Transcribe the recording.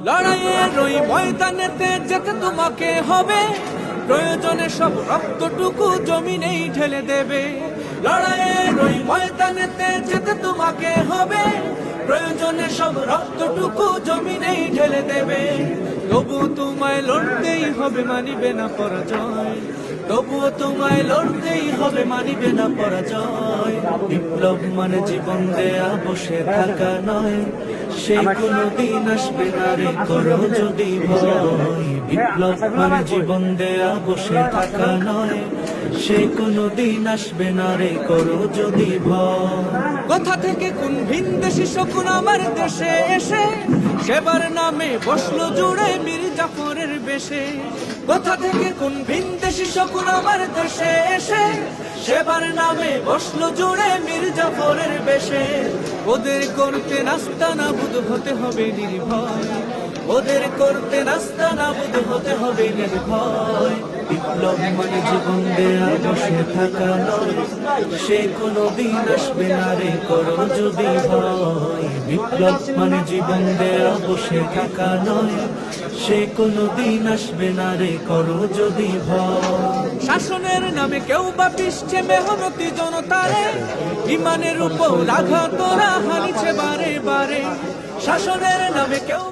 লড়াইয়ের ওই ময়দানেতে যেতে তোমাকে হবে, প্রয়োজনে সব রক্তটুকু জমিনেই ঢেলে দেবে। লড়াইয়ের ওই ময়দানেতে যেতে তোমাকে হবে, প্রয়োজনে সব রক্তটুকু জমিনেই ঢেলে দেবে। তবুও তোমায় লড়তেই হবে, মানিবে না পরাজয়। তবুও তোমায় লড়তেই হবে, মানিবে না পরাজয়। বিপ্লব মানে জীবন দেয়া বসে থাকা নয়, সেই কোনো দিন আসবে না রে করো যদি ভয়। বিপ্লব মানে জীবন দেয়া বসে থাকা নয়, সেই কোনো দিন আসবে না রে করো যদি ভয়। কোথা থেকে কোন ভিনদেশি শকুন আমার দেশে এসে সেবার নামে বসলো জুড়ে মীর জাফরের বেশে। কোথা থেকে কোন ভিনদেশি শকুন আমার দেশে এসে সেবার নামে বসলো জুড়ে মীর জাফরের বেশে। ওদের করতে নাস্তা নাবুদ হতে হবে নির্ভয়, ওদের করতে নাস্তা নাবুদ হতে হবে নির্ভয়। বিপ্লব মানে জীবন দেয়া বসে থাকা নয়, সে কোনো দিন আসবে না রে করো যদি ভয়। বিপ্লব মানে জীবন দেয়া বসে থাকা নয়, সে কোনো দিন আসবে না রে করো যদি ভয়। শাসনের নামে কেউ বা পিষছে মেহনতি জনতারে, ইমানের উপর আঘাত তোরা হানিছে বারে বারে। শাসনের নামে কেউ